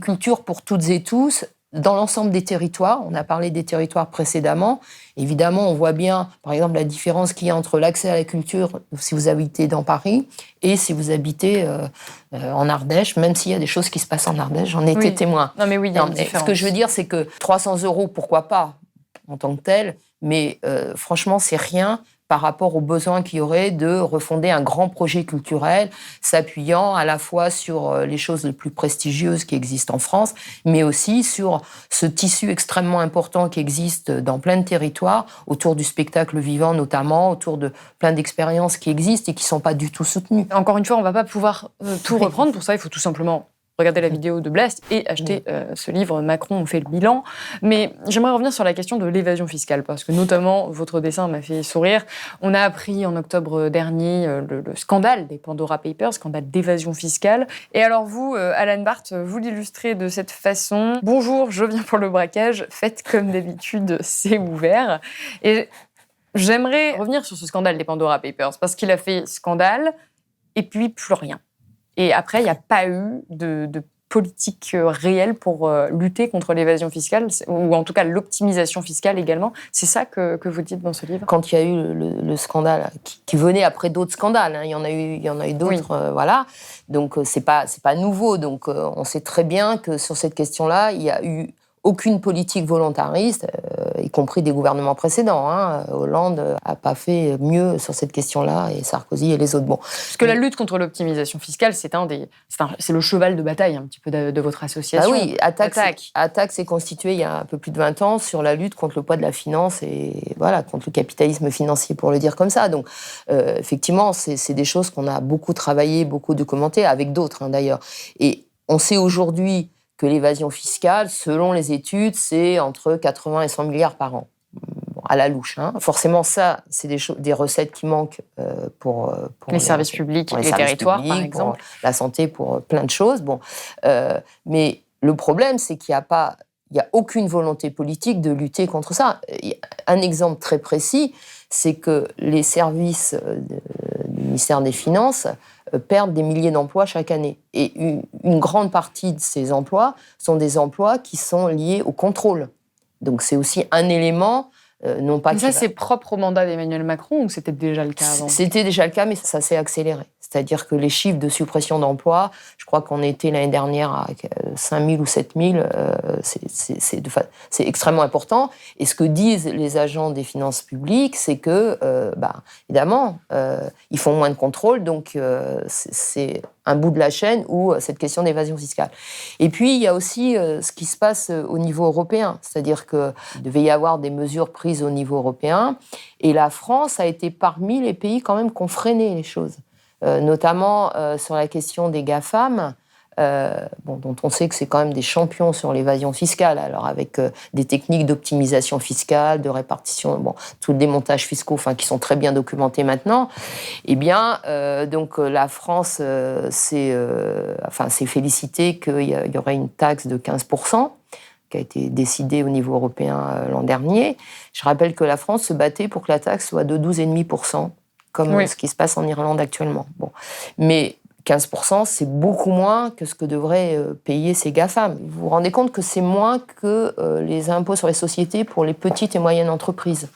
Speaker 2: culture pour toutes et tous, dans l'ensemble des territoires. On a parlé des territoires précédemment. Évidemment, on voit bien, par exemple, la différence qu'il y a entre l'accès à la culture si vous habitez dans Paris et si vous habitez en Ardèche, même s'il y a des choses qui se passent en Ardèche, j'en ai été témoin.
Speaker 1: Non, mais oui, il y a une différence.
Speaker 2: Ce que je veux dire, c'est que 300 €, pourquoi pas, en tant que tel, mais franchement, c'est rien par rapport aux besoins qu'il y aurait de refonder un grand projet culturel, s'appuyant à la fois sur les choses les plus prestigieuses qui existent en France, mais aussi sur ce tissu extrêmement important qui existe dans plein de territoires, autour du spectacle vivant notamment, autour de plein d'expériences qui existent et qui ne sont pas du tout soutenues.
Speaker 1: Encore une fois, on ne va pas pouvoir tout reprendre. Pour ça, il faut tout simplement regarder la vidéo de Blast et acheter ce livre « Macron, on fait le bilan ». Mais j'aimerais revenir sur la question de l'évasion fiscale, parce que notamment, votre dessin m'a fait sourire. On a appris en octobre dernier le scandale des Pandora Papers, scandale d'évasion fiscale. Et alors vous, Alan Barth, vous l'illustrez de cette façon. « Bonjour, je viens pour le braquage. Faites comme d'habitude, c'est ouvert. » Et j'aimerais revenir sur ce scandale des Pandora Papers, parce qu'il a fait scandale et puis plus rien. Et après, il n'y a pas eu de politique réelle pour lutter contre l'évasion fiscale, ou en tout cas l'optimisation fiscale également. C'est ça que vous dites dans ce livre ?
Speaker 2: Quand il y a eu le scandale, qui venait après d'autres scandales, hein, il y en a eu d'autres, voilà. Donc c'est pas nouveau. Donc on sait très bien que sur cette question-là, il y a eu aucune politique volontariste, y compris des gouvernements précédents. Hein. Hollande n'a pas fait mieux sur cette question-là, et Sarkozy et les autres. Bon.
Speaker 1: Parce que la lutte contre l'optimisation fiscale, c'est le cheval de bataille un petit peu de votre association.
Speaker 2: Ah oui, Attaque s'est constituée il y a un peu plus de 20 ans sur la lutte contre le poids de la finance et voilà, contre le capitalisme financier, pour le dire comme ça. Donc, effectivement, c'est des choses qu'on a beaucoup travaillé, beaucoup documenté, avec d'autres d'ailleurs. Et on sait aujourd'hui que l'évasion fiscale, selon les études, c'est entre 80 et 100 milliards par an, à la louche. Hein. Forcément, ça, c'est des recettes qui manquent pour
Speaker 1: les services publics et les territoires, par exemple.
Speaker 2: Pour la santé, pour plein de choses. Bon, mais le problème, c'est qu'il n'y a aucune volonté politique de lutter contre ça. Un exemple très précis, c'est que les services du ministère des Finances perdent des milliers d'emplois chaque année. Et une grande partie de ces emplois sont des emplois qui sont liés au contrôle. Donc c'est aussi un élément, non pas...
Speaker 1: Mais ça, c'est propre au mandat d'Emmanuel Macron ou c'était déjà le cas avant ?
Speaker 2: C'était déjà le cas, mais ça s'est accéléré. C'est-à-dire que les chiffres de suppression d'emplois, je crois qu'on était l'année dernière à 5 000 ou 7 000, c'est extrêmement important. Et ce que disent les agents des finances publiques, c'est que, évidemment, ils font moins de contrôle, donc c'est un bout de la chaîne où cette question d'évasion fiscale. Et puis, il y a aussi ce qui se passe au niveau européen, c'est-à-dire qu'il devait y avoir des mesures prises au niveau européen, et la France a été parmi les pays quand même qui ont freiné les choses. Notamment sur la question des GAFAM, dont on sait que c'est quand même des champions sur l'évasion fiscale, alors avec des techniques d'optimisation fiscale, de répartition, tout le démontage fiscaux, qui sont très bien documentés maintenant. Eh bien, donc la France s'est félicitée qu'il y aurait une taxe de 15%. Qui a été décidée au niveau européen l'an dernier. Je rappelle que la France se battait pour que la taxe soit de 12,5%. Comme ce qui se passe en Irlande actuellement. Bon. Mais 15%, c'est beaucoup moins que ce que devraient payer ces GAFAM. Vous vous rendez compte que c'est moins que les impôts sur les sociétés pour les petites et moyennes entreprises.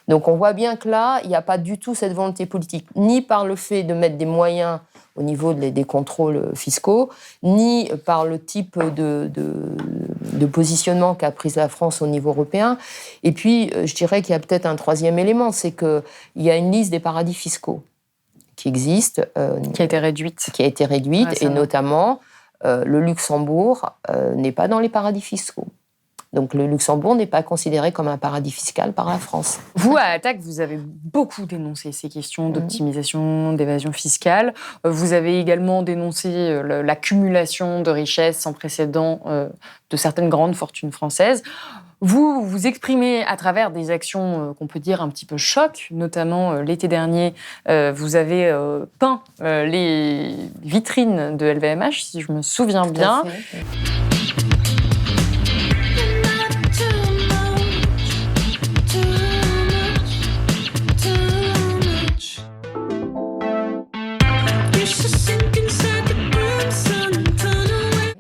Speaker 2: Donc on voit bien que là, il n'y a pas du tout cette volonté politique, ni par le fait de mettre des moyens au niveau des contrôles fiscaux, ni par le type de positionnement qu'a pris la France au niveau européen. Et puis, je dirais qu'il y a peut-être un troisième élément, c'est qu'il y a une liste des paradis fiscaux qui existe.
Speaker 1: Qui a été réduite.
Speaker 2: Qui a été réduite, et notamment, le Luxembourg n'est pas dans les paradis fiscaux. Donc le Luxembourg n'est pas considéré comme un paradis fiscal par la France.
Speaker 1: Vous, à Attac, vous avez beaucoup dénoncé ces questions d'optimisation, d'évasion fiscale. Vous avez également dénoncé l'accumulation de richesses sans précédent de certaines grandes fortunes françaises. Vous vous exprimez à travers des actions qu'on peut dire un petit peu choc, notamment l'été dernier, vous avez peint les vitrines de LVMH, si je me souviens bien.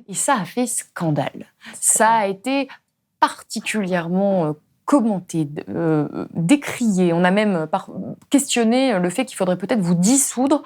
Speaker 1: Et ça a fait scandale. Ça a été particulièrement commenté, décrié. On a même questionné le fait qu'il faudrait peut-être vous dissoudre.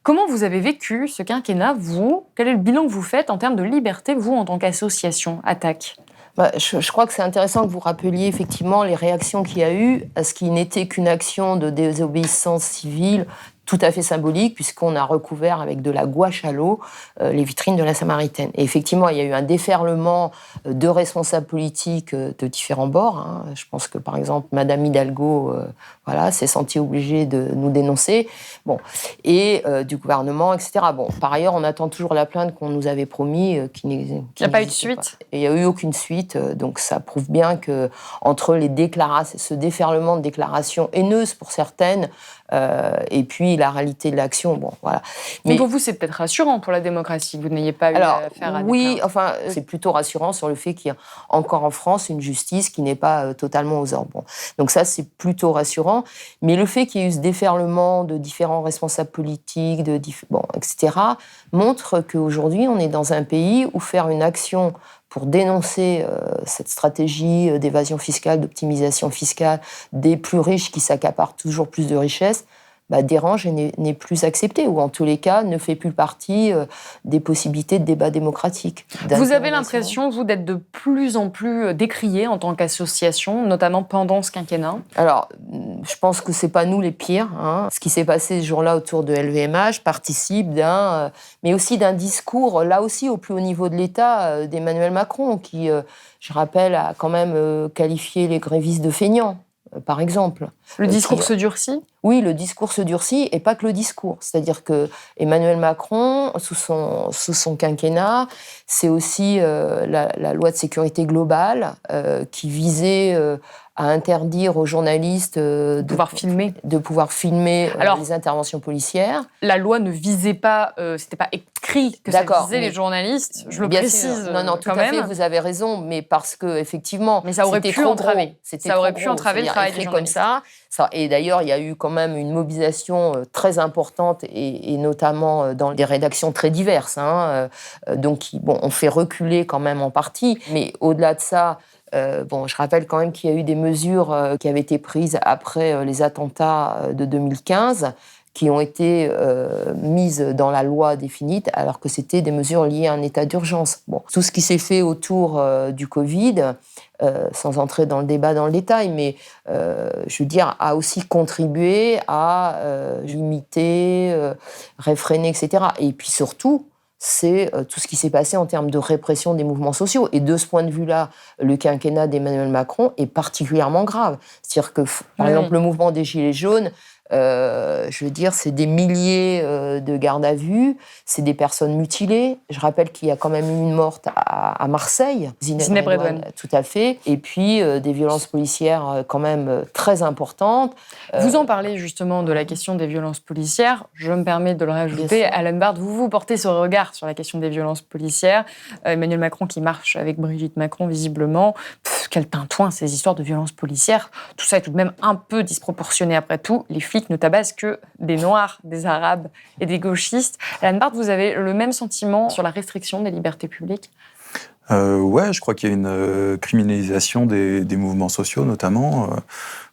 Speaker 1: Comment vous avez vécu ce quinquennat, vous ? Quel est le bilan que vous faites en termes de liberté, vous, en tant qu'association Attac ?
Speaker 2: Je crois que c'est intéressant que vous rappeliez effectivement les réactions qu'il y a eu à ce qui n'était qu'une action de désobéissance civile tout à fait symbolique, puisqu'on a recouvert avec de la gouache à l'eau les vitrines de la Samaritaine. Et effectivement, il y a eu un déferlement de responsables politiques de différents bords. Hein. Je pense que, par exemple, Madame Hidalgo s'est sentie obligée de nous dénoncer. Bon. Et du gouvernement, etc. Bon, par ailleurs, on attend toujours la plainte qu'on nous avait promis. Il n'y
Speaker 1: a pas eu de suite.
Speaker 2: Et il n'y a eu aucune suite. Donc ça prouve bien que entre les déclarations, ce déferlement de déclarations haineuses pour certaines, et puis la réalité de l'action, bon, voilà.
Speaker 1: Mais pour vous, c'est peut-être rassurant pour la démocratie que vous n'ayez pas eu affaire à des plaintes.
Speaker 2: C'est plutôt rassurant sur le fait qu'il y a encore en France une justice qui n'est pas totalement aux ordres. Bon. Donc ça, c'est plutôt rassurant. Mais le fait qu'il y ait eu ce déferlement de différents responsables politiques, etc., montre qu'aujourd'hui, on est dans un pays où faire une action pour dénoncer cette stratégie d'évasion fiscale, d'optimisation fiscale des plus riches qui s'accaparent toujours plus de richesses, dérange et n'est plus accepté, ou en tous les cas ne fait plus partie des possibilités de débat démocratique.
Speaker 1: Vous avez l'impression, vous, d'être de plus en plus décrié en tant qu'association, notamment pendant ce quinquennat ?
Speaker 2: Alors, je pense que c'est pas nous les pires. Hein. Ce qui s'est passé ce jour-là autour de LVMH participe mais aussi d'un discours, là aussi au plus haut niveau de l'État, d'Emmanuel Macron, qui, je rappelle, a quand même qualifié les grévistes de feignants. Par exemple.
Speaker 1: Le discours se durcit ?
Speaker 2: Oui, le discours se durcit, et pas que le discours. C'est-à-dire que Emmanuel Macron, sous son quinquennat, c'est aussi la loi de sécurité globale qui visait à interdire aux journalistes de pouvoir filmer les interventions policières.
Speaker 1: La loi ne visait pas, c'était pas écrit que ça visait les journalistes, je le précise.
Speaker 2: Non, tout à fait, vous avez raison, mais parce que effectivement,
Speaker 1: mais ça aurait pu entraver.
Speaker 2: Ça aurait pu entraver le travail des journalistes. Comme ça. Et d'ailleurs, il y a eu quand même une mobilisation très importante, et notamment dans des rédactions très diverses. Hein, donc, on fait reculer quand même en partie, mais au-delà de ça. Je rappelle quand même qu'il y a eu des mesures qui avaient été prises après les attentats de 2015, qui ont été mises dans la loi définie, alors que c'était des mesures liées à un état d'urgence. Bon, tout ce qui s'est fait autour du Covid, sans entrer dans le débat dans le détail, mais je veux dire, a aussi contribué à limiter, réfréner, etc. Et puis surtout, c'est tout ce qui s'est passé en termes de répression des mouvements sociaux. Et de ce point de vue-là, le quinquennat d'Emmanuel Macron est particulièrement grave. C'est-à-dire que, par exemple, le mouvement des Gilets jaunes, je veux dire, c'est des milliers de gardes à vue, c'est des personnes mutilées. Je rappelle qu'il y a quand même eu une morte à Marseille, Zineb Redouane. Tout à fait. Et puis, des violences policières quand même très importantes.
Speaker 1: Vous en parlez justement de la question des violences policières. Je me permets de le rajouter. Alain Bard, vous portez ce regard sur la question des violences policières. Emmanuel Macron qui marche avec Brigitte Macron, visiblement. Quel tintouin, ces histoires de violences policières. Tout ça est tout de même un peu disproportionné après tout. Les flics ne tabassent que des Noirs, des Arabes et des gauchistes. Alain Bard, vous avez le même sentiment sur la restriction des libertés publiques ?
Speaker 6: Ouais, je crois qu'il y a une criminalisation des mouvements sociaux, notamment.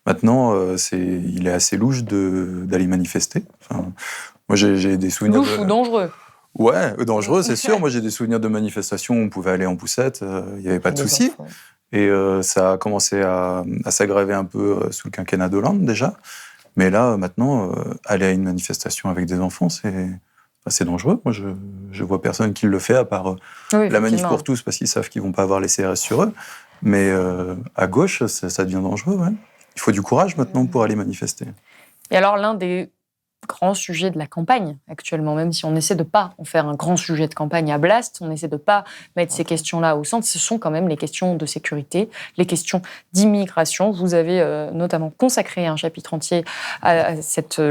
Speaker 6: Maintenant, il est assez louche d'aller manifester. Enfin, moi, j'ai des souvenirs...
Speaker 1: Louche ou dangereux?
Speaker 6: Ouais, dangereux, c'est sûr. Moi, j'ai des souvenirs de manifestations où on pouvait aller en poussette, il n'y avait pas de souci. Et ça a commencé à s'aggraver un peu sous le quinquennat d'Hollande, déjà. Mais là, maintenant, aller à une manifestation avec des enfants, c'est dangereux. Moi, je vois personne qui le fait, à part la manif pour tous, parce qu'ils savent qu'ils ne vont pas avoir les CRS sur eux. Mais à gauche, ça devient dangereux, ouais. Il faut du courage, maintenant, pour aller manifester.
Speaker 1: Et alors, l'un des grands sujets de la campagne actuellement, même si on essaie de pas en faire un grand sujet de campagne à Blast, on essaie de pas mettre ces questions-là au centre, ce sont quand même les questions de sécurité, les questions d'immigration. Vous avez notamment consacré un chapitre entier à cette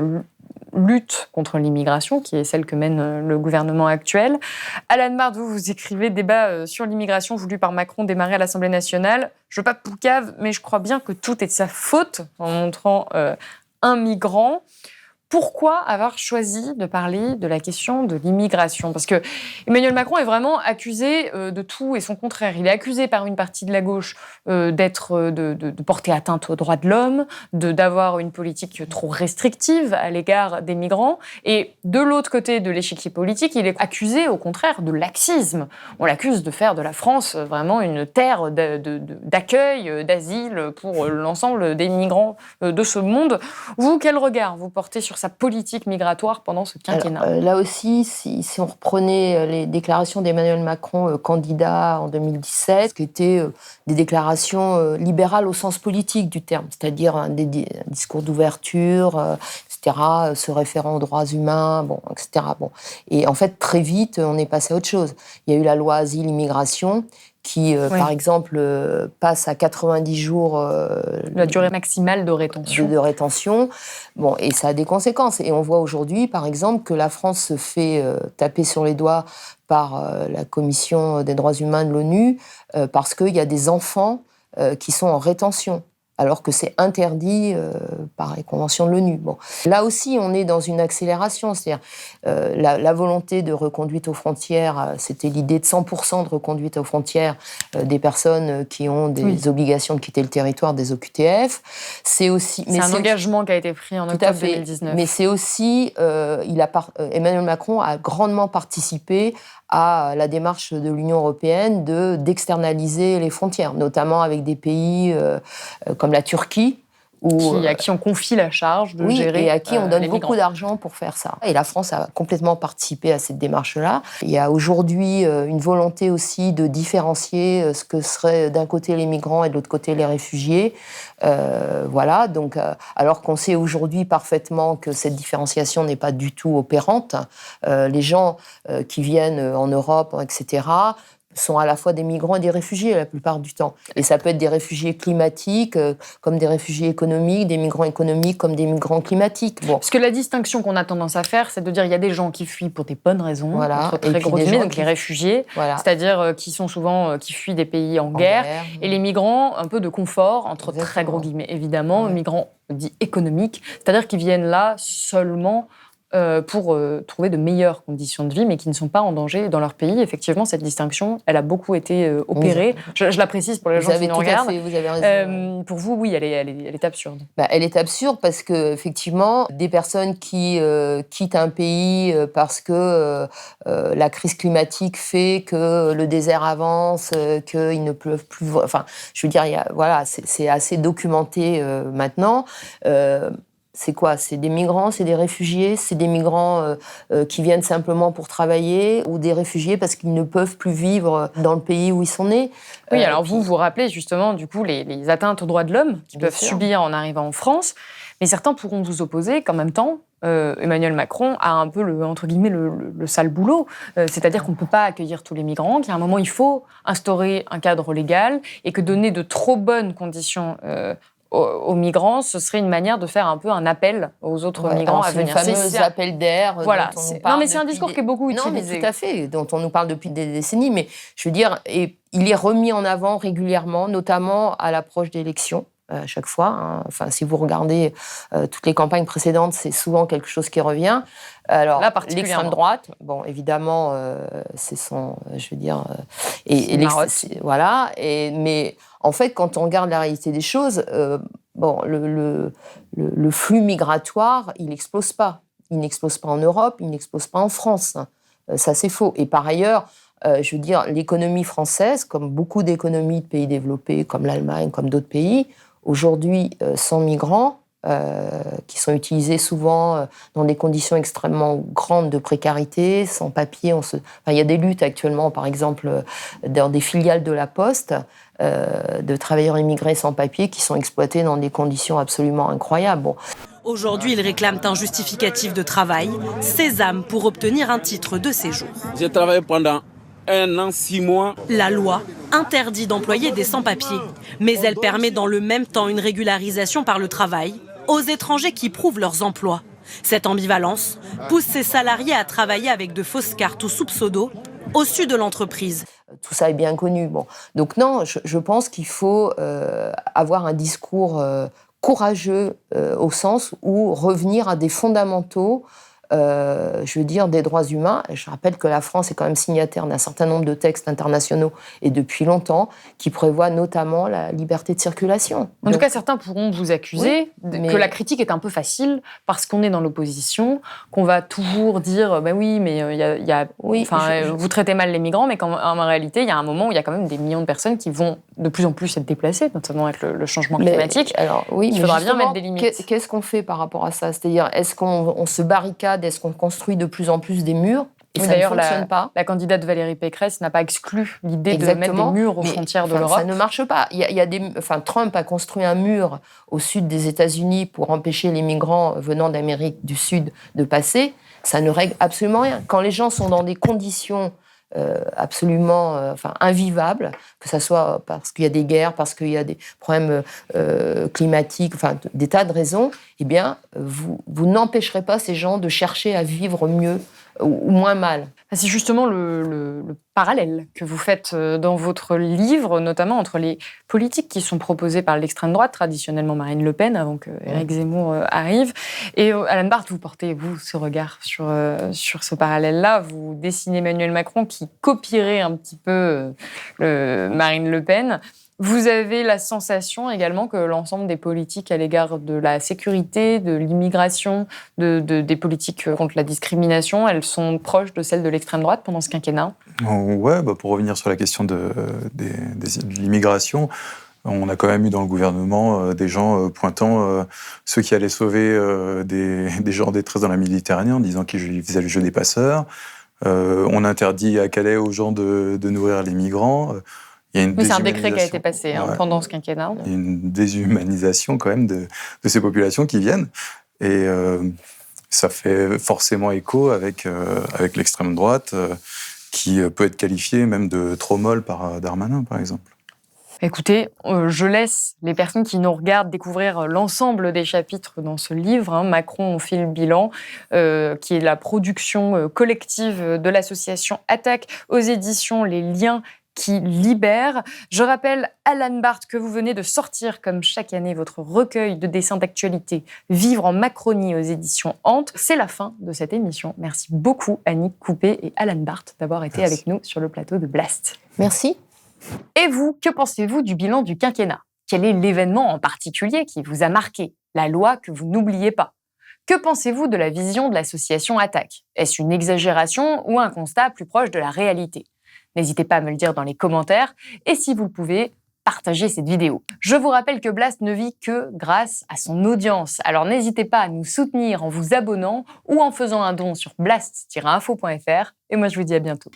Speaker 1: lutte contre l'immigration, qui est celle que mène le gouvernement actuel. Alan Mardt, vous écrivez « Débat sur l'immigration voulu par Macron démarrer à l'Assemblée nationale. Je veux pas poucave, mais je crois bien que tout est de sa faute » en montrant un migrant. Pourquoi avoir choisi de parler de la question de l'immigration? Parce que Emmanuel Macron est vraiment accusé de tout et son contraire. Il est accusé par une partie de la gauche de porter atteinte aux droits de l'homme, d'avoir une politique trop restrictive à l'égard des migrants. Et de l'autre côté de l'échiquier politique, il est accusé au contraire de laxisme. On l'accuse de faire de la France vraiment une terre d'accueil, d'asile pour l'ensemble des migrants de ce monde. Vous, quel regard vous portez sur sa politique migratoire pendant ce quinquennat?
Speaker 2: Alors, là aussi, si on reprenait les déclarations d'Emmanuel Macron, candidat en 2017, qui étaient des déclarations libérales au sens politique du terme, c'est-à-dire un discours d'ouverture, etc., se référant aux droits humains, etc. Et en fait, très vite, on est passé à autre chose. Il y a eu la loi Asile-Immigration, qui, par exemple, passe à 90 jours...
Speaker 1: la durée maximale de rétention.
Speaker 2: Et ça a des conséquences. Et on voit aujourd'hui, par exemple, que la France se fait taper sur les doigts par la Commission des droits humains de l'ONU parce qu'il y a des enfants qui sont en rétention, alors que c'est interdit par les conventions de l'ONU. Là aussi, on est dans une accélération, c'est-à-dire la volonté de reconduite aux frontières, c'était l'idée de 100% de reconduite aux frontières des personnes qui ont des obligations de quitter le territoire des OQTF. C'est un
Speaker 1: engagement qui a été pris en octobre 2019.
Speaker 2: Mais c'est aussi, Emmanuel Macron a grandement participé à la démarche de l'Union européenne d'externaliser les frontières, notamment avec des pays comme la Turquie,
Speaker 1: à qui on confie la charge de gérer
Speaker 2: et à qui on donne
Speaker 1: les
Speaker 2: beaucoup d'argent pour faire ça. Et la France a complètement participé à cette démarche-là. Il y a aujourd'hui une volonté aussi de différencier ce que seraient d'un côté les migrants et de l'autre côté les réfugiés. Donc, alors qu'on sait aujourd'hui parfaitement que cette différenciation n'est pas du tout opérante. Les gens qui viennent en Europe, etc., sont à la fois des migrants et des réfugiés la plupart du temps. Et ça peut être des réfugiés climatiques comme des réfugiés économiques, des migrants économiques comme des migrants climatiques.
Speaker 1: Parce que la distinction qu'on a tendance à faire, c'est de dire qu'il y a des gens qui fuient pour des bonnes raisons, entre très gros guillemets, donc les réfugiés, c'est-à-dire qui sont souvent qui fuient des pays en guerre, et les migrants un peu de confort, entre très gros guillemets évidemment, migrants dits économiques, c'est-à-dire qui viennent là seulement pour trouver de meilleures conditions de vie, mais qui ne sont pas en danger dans leur pays. Effectivement, cette distinction, elle a beaucoup été opérée. Je la précise pour les gens qui nous regardent.
Speaker 2: Vous avez raison.
Speaker 1: Pour vous, oui, elle est absurde.
Speaker 2: Elle est absurde parce que, effectivement, des personnes qui quittent un pays parce que la crise climatique fait que le désert avance, qu'ils ne peuvent plus... Enfin, je veux dire, c'est assez documenté maintenant. C'est quoi? C'est des migrants, c'est des réfugiés, c'est des migrants qui viennent simplement pour travailler ou des réfugiés parce qu'ils ne peuvent plus vivre dans le pays où ils sont nés.
Speaker 1: Oui, alors vous rappelez justement du coup les atteintes aux droits de l'homme qu'ils peuvent subir en arrivant en France, mais certains pourront vous opposer qu'en même temps, Emmanuel Macron a un peu entre guillemets le sale boulot, c'est-à-dire qu'on ne peut pas accueillir tous les migrants, qu'à un moment il faut instaurer un cadre légal et que donner de trop bonnes conditions aux migrants, ce serait une manière de faire un peu un appel aux autres migrants à venir.
Speaker 2: C'est le fameux appel d'air.
Speaker 1: Voilà. Non, mais c'est un discours qui est beaucoup utilisé.
Speaker 2: Non, mais tout à fait, dont on nous parle depuis des décennies. Mais je veux dire, il est remis en avant régulièrement, notamment à l'approche d'élections. À chaque fois. Enfin, si vous regardez toutes les campagnes précédentes, c'est souvent quelque chose qui revient. Alors, l'extrême droite, évidemment, c'est son, je veux dire, mais en fait, quand on regarde la réalité des choses, bon, le flux migratoire, il n'explose pas. Il n'explose pas en Europe, il n'explose pas en France. Ça, c'est faux. Et par ailleurs, je veux dire, l'économie française, comme beaucoup d'économies de pays développés, comme l'Allemagne, comme d'autres pays, aujourd'hui, sans migrants, qui sont utilisés souvent dans des conditions extrêmement grandes de précarité, sans papier. Il y a des luttes actuellement, par exemple, dans des filiales de la Poste, de travailleurs immigrés sans papier qui sont exploités dans des conditions absolument incroyables. Bon.
Speaker 8: Aujourd'hui, ils réclament un justificatif de travail, sésame pour obtenir un titre de séjour.
Speaker 9: J'ai travaillé pendant 1 an, 6 mois.
Speaker 8: La loi interdit d'employer des sans-papiers, mais elle permet dans le même temps une régularisation par le travail aux étrangers qui prouvent leurs emplois. Cette ambivalence pousse ces salariés à travailler avec de fausses cartes ou sous pseudo au su de l'entreprise.
Speaker 2: Tout ça est bien connu. Bon. Donc non, je pense qu'il faut avoir un discours courageux au sens où revenir à des fondamentaux, je veux dire, des droits humains. Je rappelle que la France est quand même signataire d'un certain nombre de textes internationaux et depuis longtemps, qui prévoient notamment la liberté de circulation.
Speaker 1: En tout cas, certains pourront vous accuser que la critique est un peu facile parce qu'on est dans l'opposition, qu'on va toujours dire bah oui, mais vous traitez mal les migrants, mais en réalité, il y a un moment où il y a quand même des millions de personnes qui vont de plus en plus être déplacées, notamment avec le changement climatique.
Speaker 2: Alors, oui,
Speaker 1: il faudra bien mettre des limites.
Speaker 2: Qu'est-ce qu'on fait par rapport à ça ? C'est-à-dire, est-ce qu'on se barricade ? Est-ce qu'on construit de plus en plus des murs ? Et ça ne fonctionne pas.
Speaker 1: La candidate Valérie Pécresse n'a pas exclu l'idée de mettre des murs aux frontières de l'Europe.
Speaker 2: Ça ne marche pas. Trump a construit un mur au sud des États-Unis pour empêcher les migrants venant d'Amérique du Sud de passer. Ça ne règle absolument rien. Quand les gens sont dans des conditions absolument invivables, que ce soit parce qu'il y a des guerres, parce qu'il y a des problèmes climatiques, des tas de raisons, eh bien, vous n'empêcherez pas ces gens de chercher à vivre mieux ou moins mal.
Speaker 1: C'est justement le parallèle que vous faites dans votre livre, notamment entre les politiques qui sont proposées par l'extrême droite, traditionnellement Marine Le Pen, avant que Éric Zemmour arrive. Et Alan Barth, vous portez, ce regard sur ce parallèle-là. Vous dessinez Emmanuel Macron qui copierait un petit peu Marine Le Pen. Vous avez la sensation également que l'ensemble des politiques à l'égard de la sécurité, de l'immigration, des politiques contre la discrimination, elles sont proches de celles de l'extrême droite pendant ce quinquennat ?
Speaker 6: Ouais, pour revenir sur la question de l'immigration, on a quand même eu dans le gouvernement des gens pointant ceux qui allaient sauver des gens en détresse dans la Méditerranée en disant qu'ils faisaient le jeu des passeurs. On interdit à Calais aux gens de nourrir les migrants.
Speaker 1: C'est un décret qui a été passé pendant ce quinquennat.
Speaker 6: Il y a une déshumanisation quand même de ces populations qui viennent. Et ça fait forcément écho avec l'extrême droite qui peut être qualifiée même de trop molle par Darmanin, par exemple.
Speaker 1: Écoutez, je laisse les personnes qui nous regardent découvrir l'ensemble des chapitres dans ce livre, Macron, on fait le bilan, qui est la production collective de l'association Attaque aux éditions Les Liens qui libère. Je rappelle, Alan Barth, que vous venez de sortir, comme chaque année, votre recueil de dessins d'actualité, Vivre en Macronie aux éditions Hante. C'est la fin de cette émission. Merci beaucoup, Annick Coupé et Alan Barth, d'avoir été avec nous sur le plateau de Blast.
Speaker 2: Merci.
Speaker 1: Et vous, que pensez-vous du bilan du quinquennat ? Quel est l'événement en particulier qui vous a marqué ? La loi que vous n'oubliez pas ? Que pensez-vous de la vision de l'association Attaque ? Est-ce une exagération ou un constat plus proche de la réalité ? N'hésitez pas à me le dire dans les commentaires et si vous le pouvez, partagez cette vidéo. Je vous rappelle que Blast ne vit que grâce à son audience. Alors n'hésitez pas à nous soutenir en vous abonnant ou en faisant un don sur blast-info.fr et moi je vous dis à bientôt.